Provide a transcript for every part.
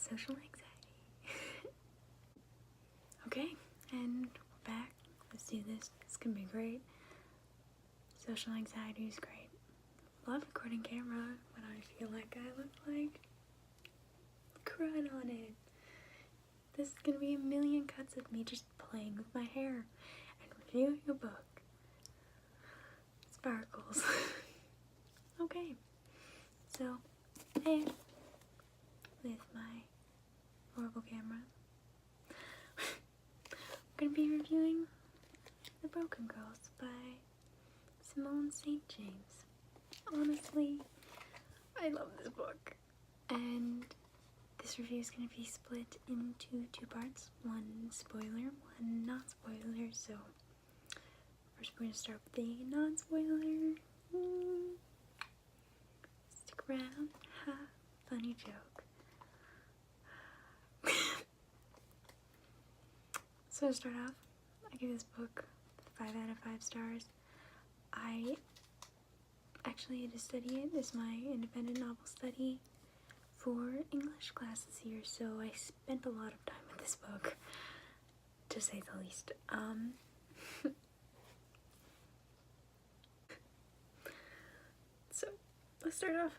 social anxiety. Okay, and we're back. Let's do this. It's gonna be great. Social anxiety is great. Love recording camera when I feel like I look like crud on it. This is gonna be a million cuts of me just playing with my hair and reviewing a book. Sparkles. Okay, so hey, with my horrible camera, we're gonna be reviewing The Broken Girls by Simone St. James. Honestly, I love this book, and this review is going to be split into two parts. One spoiler, one not spoiler. So first we're going to start with the non-spoiler. Stick around. Ha, funny joke. So to start off, I give this book 5 out of 5 stars. I actually had to study it. This is my independent novel study for English class this year, so I spent a lot of time with this book, to say the least. So let's start off.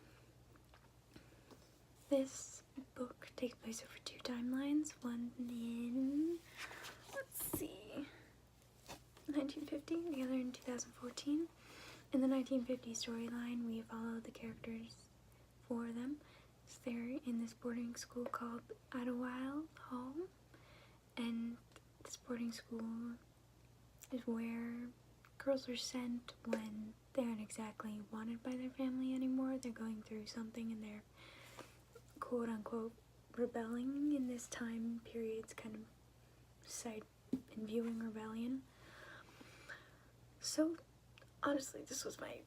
This book takes place over 2 timelines. One in, let's see, 1950, the other in 2014. In the 1950 storyline, we follow the characters, 4 of them. So they're in this boarding school called Idlewild Hall, and this boarding school is where girls are sent when they aren't exactly wanted by their family anymore. They're going through something and they're quote-unquote rebelling in this time period. It's kind of sight and viewing rebellion. So honestly, this was my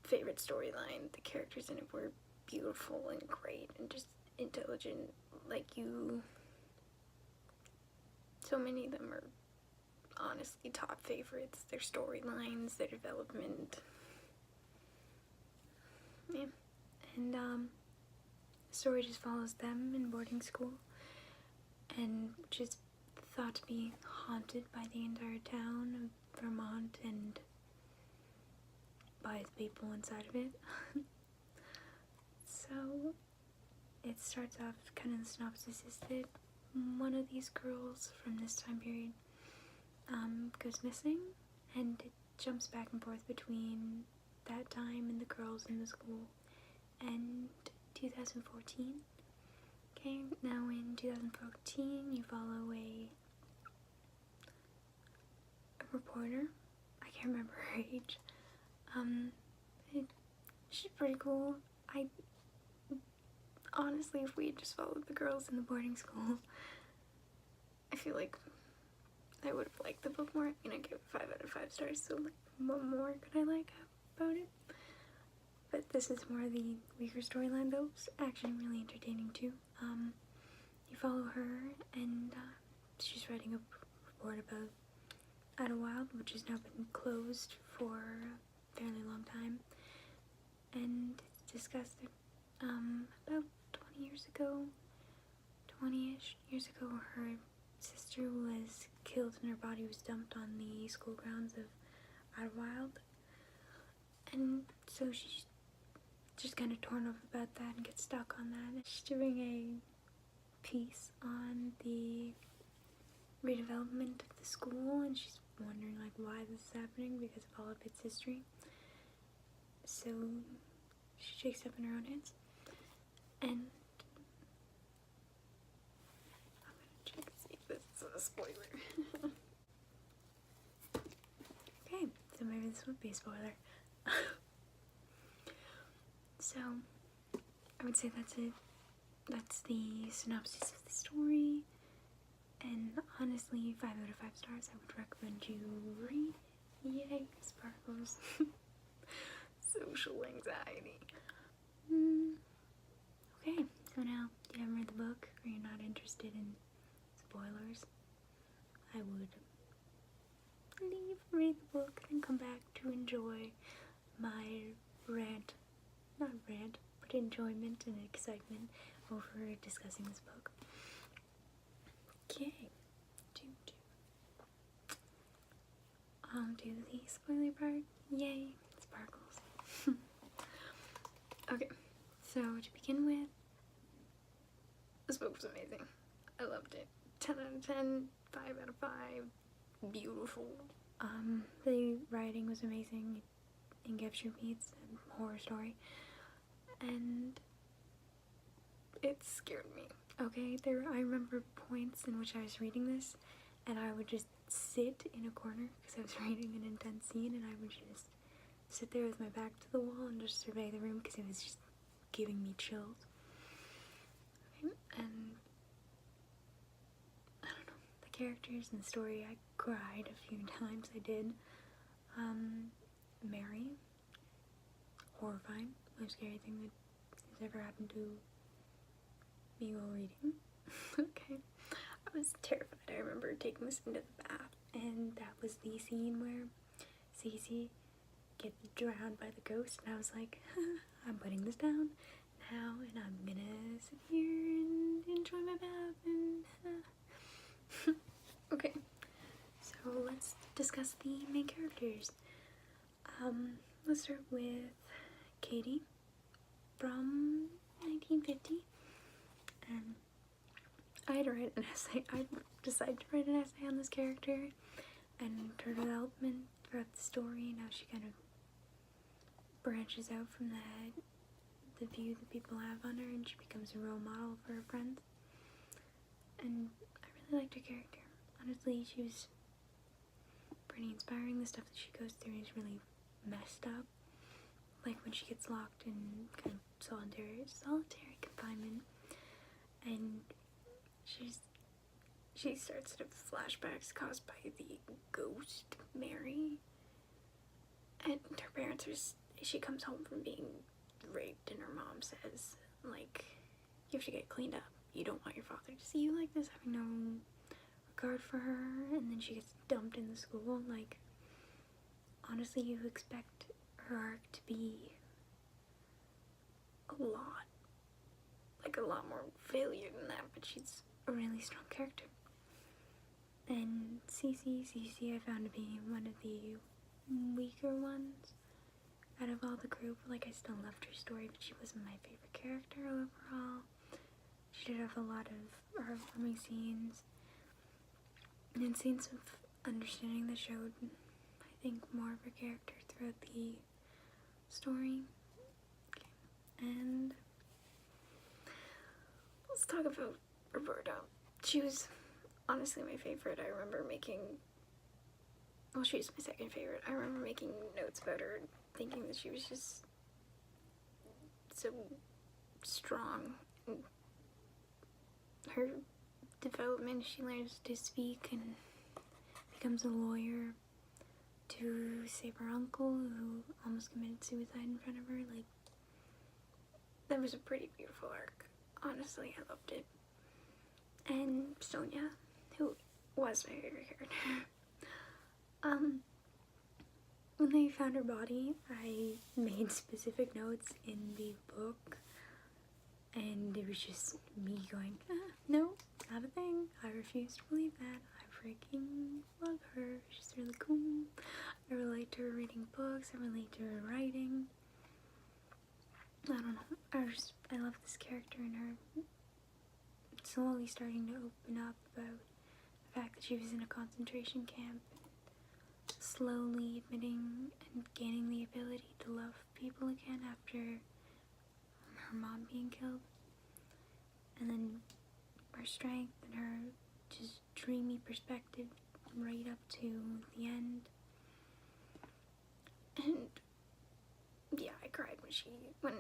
favorite storyline. The characters in it were beautiful and great and just intelligent. So many of them are honestly top favorites. Their storylines, their development. Yeah. And the story just follows them in boarding school, and which is thought to be haunted by the entire town of Vermont and by the people inside of it. So it starts off, kind of the synopsis is that one of these girls from this time period goes missing, and it jumps back and forth between that time and the girls in the school and 2014. Okay, now in 2014 you follow a reporter. I can't remember her age. She's pretty cool. Honestly, if we had just followed the girls in the boarding school, I feel like I would have liked the book more. I give it 5 out of 5 stars, so like, what more could I like about it? But this is more the weaker storyline, though. It's actually really entertaining too. You follow her, and she's writing a report about Idlewild, which has now been closed for a fairly long time, and it's discussed that about 20-ish years ago, her sister was killed and her body was dumped on the school grounds of Idlewild, and so she's just kind of torn up about that and gets stuck on that. She's doing a piece on the redevelopment of the school, and she's wondering like why this is happening because of all of its history. So she takes it up in her own hands, and I'm gonna check and see if this is a spoiler. Okay, so maybe this would be a spoiler. So I would say that's it. That's the synopsis of the story, and honestly, 5 out of 5 stars. I would recommend you read. Yay, sparkles. Social anxiety. Okay, so now you haven't read the book or you're not interested in spoilers, I would read the book, then come back to enjoy my not rant, but enjoyment and excitement over discussing this book. Okay. Do the spoiler part. Yay, sparkles. Okay, so to begin with, this book was amazing. I loved it. 10 out of 10, 5 out of 5. Beautiful. The writing was amazing. Engevsher meets a horror story. And it scared me. Okay, I remember points in which I was reading this and I would just sit in a corner because I was reading an intense scene, and I would just sit there with my back to the wall and just survey the room because it was just giving me chills. Okay, and I don't know, the characters and the story, I cried a few times. I did. Mary, horrifying, most scary thing that has ever happened to me while reading. Okay, I was terrified. I remember taking this into the bath, and that was the scene where Cece gets drowned by the ghost, and I was like, I'm putting this down now, and I'm gonna sit here and enjoy my bath, and okay, so let's discuss the main characters. Let's start with Katie from 1950, and I had to write an essay. I decided to write an essay on this character and her development throughout the story, and how she kind of branches out from the view that people have on her, and she becomes a role model for her friends. And I really liked her character. Honestly, she was pretty inspiring. The stuff that she goes through is really messed up. Like when she gets locked in kind of solitary confinement, and she starts to have flashbacks caused by the ghost, Mary. And her parents she comes home from being raped, and her mom says, like, you have to get cleaned up. You don't want your father to see you like this, having no regard for her. And then she gets dumped in the school. Like, honestly, you expect her arc to be a lot more failure than that, but she's a really strong character. And Cece I found to be one of the weaker ones out of all the group. Like, I still loved her story, but she wasn't my favorite character overall. She did have a lot of heartwarming scenes and scenes of understanding that showed, I think, more of her character throughout the story. Okay. And let's talk about Roberta. She was honestly my favorite. I remember she was my second favorite. I remember making notes about her, thinking that she was just so strong. And her development, she learns to speak and becomes a lawyer to save her uncle who almost committed suicide in front of her. Like, that was a pretty beautiful arc. Honestly, I loved it. And Sonia, who was my favorite character. When they found her body, I made specific notes in the book, and it was just me going, no, not a thing. I refuse to believe that. I freaking love her. She's really cool. I relate to her reading books. I relate to her writing. I don't know. I love this character and her slowly starting to open up about the fact that she was in a concentration camp, slowly admitting and gaining the ability to love people again after her mom being killed, and then her strength and her just dreamy perspective right up to the end. And yeah, I cried when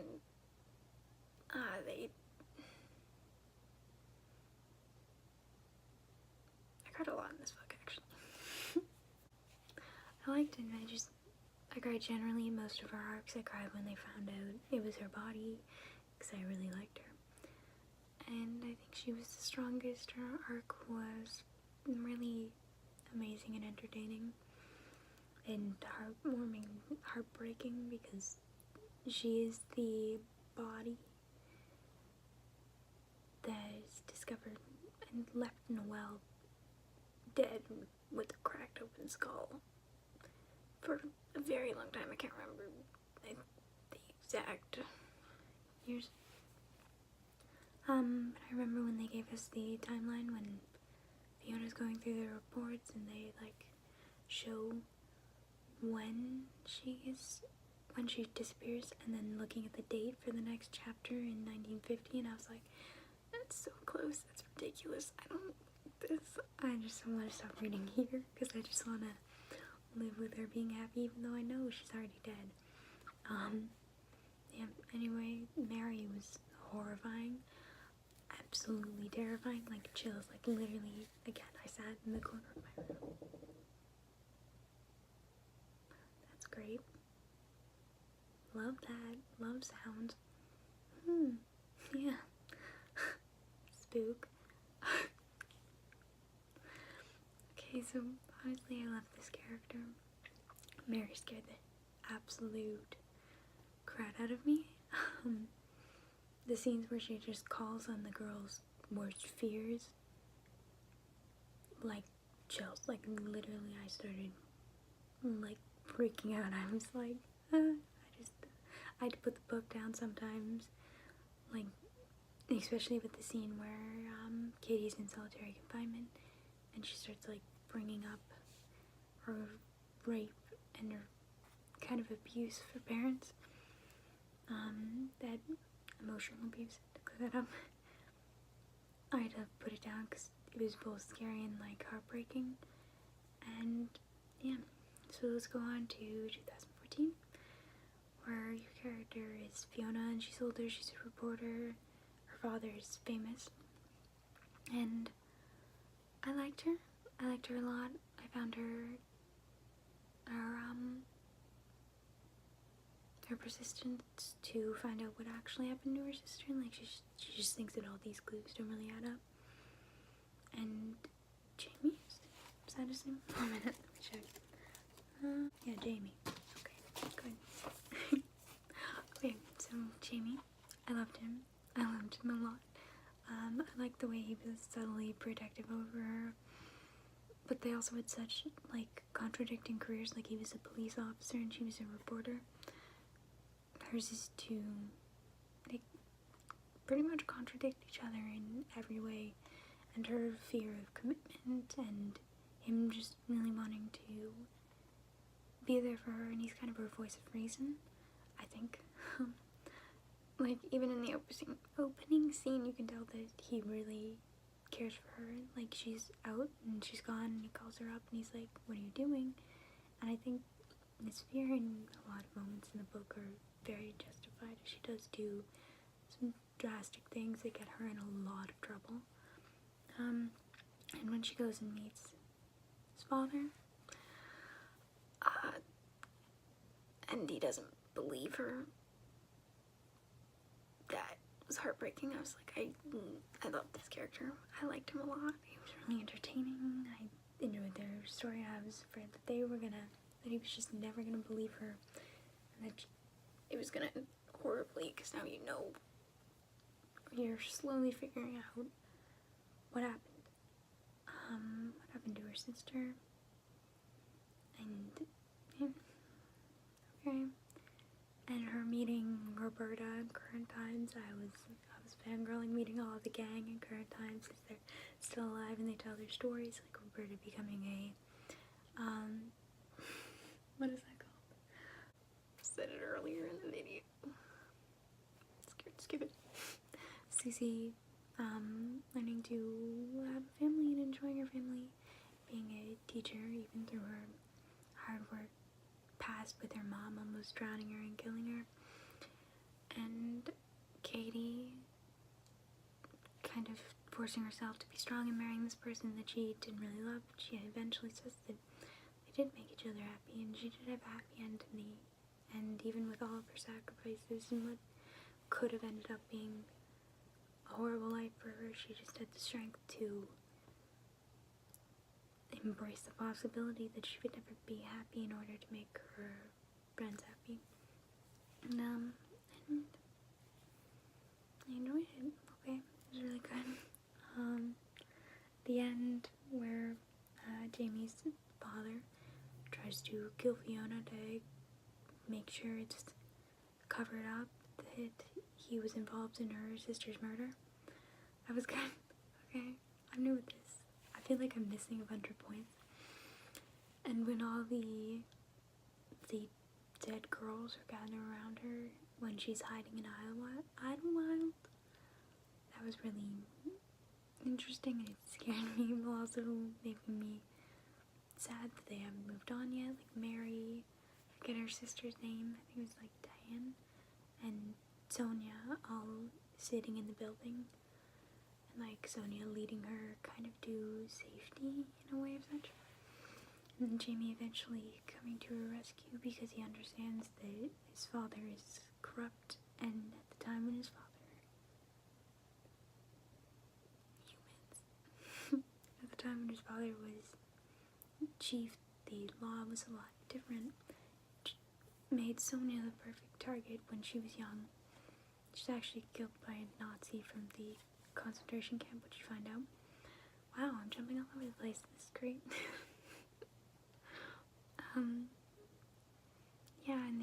I cried a lot in this book, actually. I liked it, and I cried generally in most of her arcs. I cried when they found out it was her body, because I really liked her. And I think she was the strongest. Her arc was really amazing and entertaining, and heartwarming, heartbreaking, because she is the body and left in a well, dead with a cracked open skull for a very long time. I can't remember the exact years. But I remember when they gave us the timeline when Fiona's going through the reports and they like show when she disappears and then looking at the date for the next chapter in 1950, and I was like, that's so close, that's ridiculous, I just don't want to stop reading here because I just want to live with her being happy even though I know she's already dead. Yeah, anyway, Mary was horrifying, absolutely terrifying, like chills, like literally, again, I sat in the corner of my room. That's great. Love that. Love sounds. Yeah. Spook. Okay, so honestly, I love this character. Mary scared the absolute crap out of me. The scenes where she just calls on the girl's worst fears, like chills. Like literally, I started like freaking out. I was like, I had to put the book down sometimes, like, especially with the scene where Katie's in solitary confinement and she starts like bringing up her rape and her kind of abuse for parents, that emotional abuse, to clear that up. I had to put it down because it was both scary and like heartbreaking. And yeah, so let's go on to 2014, where your character is Fiona and she's older, she's a reporter, her father is famous, and I liked her a lot. I found her persistence to find out what actually happened to her sister, and like she just thinks that all these clues don't really add up. And Jamie, is that his name? 1 minute, let me check. Yeah, Jamie. Okay, good. Okay, so Jamie, I loved him a lot. I liked the way he was subtly protective over her, but they also had such like contradicting careers. Like he was a police officer and she was a reporter. Hers is to like pretty much contradict each other in every way, and her fear of commitment and him just really wanting to be there for her, and he's kind of her voice of reason, I think. Like even in the opening scene, you can tell that he really cares for her. Like she's out and she's gone and he calls her up and he's like, what are you doing? And I think his fear in a lot of moments in the book are very justified. She does do some drastic things that get her in a lot of trouble. And when she goes and meets his father, and he doesn't believe her, that was heartbreaking. I was like, I loved this character. I liked him a lot. He was really entertaining. I enjoyed their story. I was afraid that that he was just never gonna believe her, and that it was gonna end horribly, because now you know, you're slowly figuring out what happened. What happened to her sister, and yeah, okay. And her meeting Roberta in Current Times, I was fangirling, meeting all of the gang in Current Times because they're still alive and they tell their stories, like Roberta becoming a, what is that called? I said it earlier in the video. Skip it. Susie, learning to have a family and enjoying her family, being a teacher even through her hard work past with her mom almost drowning her and killing her. And Katie kind of forcing herself to be strong and marrying this person that she didn't really love. She eventually says that they did make each other happy, and she did have a happy end in the end, even with all of her sacrifices and what could have ended up being a horrible life for her. She just had the strength to embrace the possibility that she would never be happy in order to make her friends happy. And I enjoyed it. Okay, it was really good. the end where Jamie's father tries to kill Fiona to make sure it's covered up that he was involved in her sister's murder. I was kind of, okay, I'm new with this. I feel like I'm missing a bunch of points. And when all the dead girls are gathering around her when she's hiding in Idlewild, that was really interesting, and it scared me, while also making me sad that they haven't moved on yet. Like Mary, I forget her sister's name, I think it was like Diane, and Sonia all sitting in the building, and like Sonia leading her kind of to safety in a way of such. And then Jamie eventually coming to her rescue because he understands that his father is corrupt, and at the time when his father, at the time when his father was chief, the law was a lot different. Which made Sonia the perfect target when she was young. She's actually killed by a Nazi from the concentration camp, which you find out. Wow, I'm jumping all over the place. This is great. Yeah, and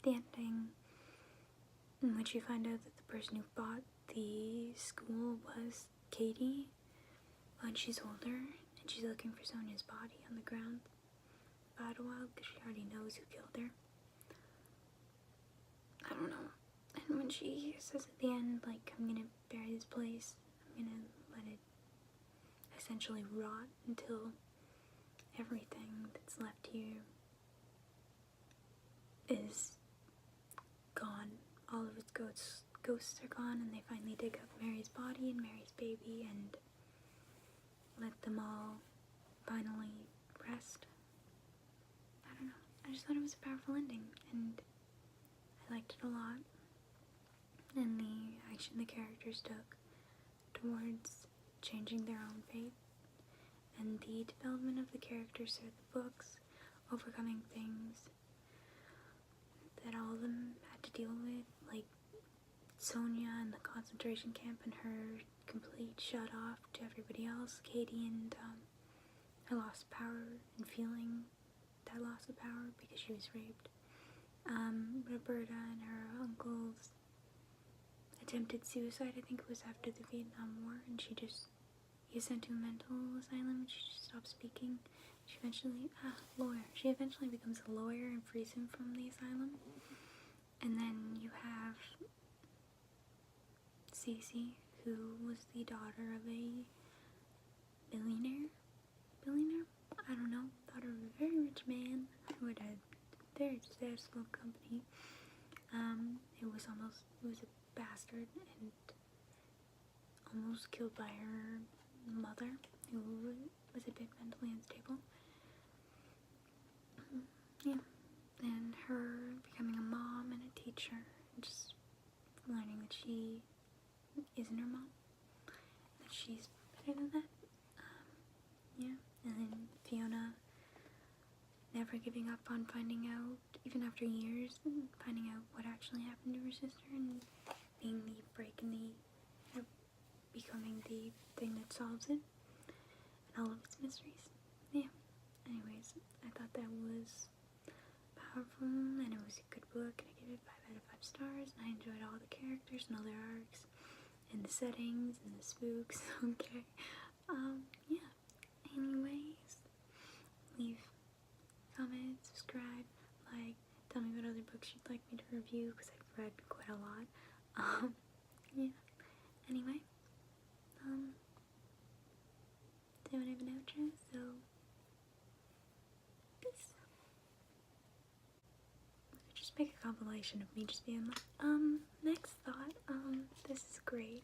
the ending in which you find out that the person who bought the school was Katie when she's older, and she's looking for Sonia's body on the ground of Idlewild because she already knows who killed her. I don't know. And when she says at the end, like, I'm gonna bury this place, I'm gonna let it essentially rot until everything that's left here is gone. All of its ghosts are gone, and they finally dig up Mary's body and Mary's baby and let them all finally rest. I don't know. I just thought it was a powerful ending, and I liked it a lot. And the action the characters took towards changing their own fate, and the development of the characters through the books, overcoming things that all of them had to deal with, like Sonia in the concentration camp and her complete shut off to everybody else, Katie and her loss of power and feeling that loss of power because she was raped, Roberta and her uncle's attempted suicide. I think it was after the Vietnam War, and he was sent to a mental asylum, and she just stopped speaking. She eventually becomes a lawyer and frees him from the asylum. And then you have Cece, who was the daughter of a billionaire? I don't know, daughter of a very rich man who had a very successful company. It was a bastard and almost killed by her mother, who was a bit mentally unstable. Yeah, and her becoming a mom and a teacher, and just learning that she isn't her mom, that she's better than that. Yeah, and then Fiona never giving up on finding out, even after years, finding out what actually happened to her sister, and being the break in the, becoming the thing that solves it, and all of its mysteries. Yeah, anyways, I thought that was powerful, and it was a good book, and I gave it 5 out of 5 stars, and I enjoyed all the characters and all their arcs, and the settings, and the spooks. Okay, yeah, anyways, leave comment, subscribe, like, tell me what other books you'd like me to review, because I've read quite a lot. Yeah, anyway, don't have an outro, so peace. Just make a compilation of me just being like, next thought, this is great.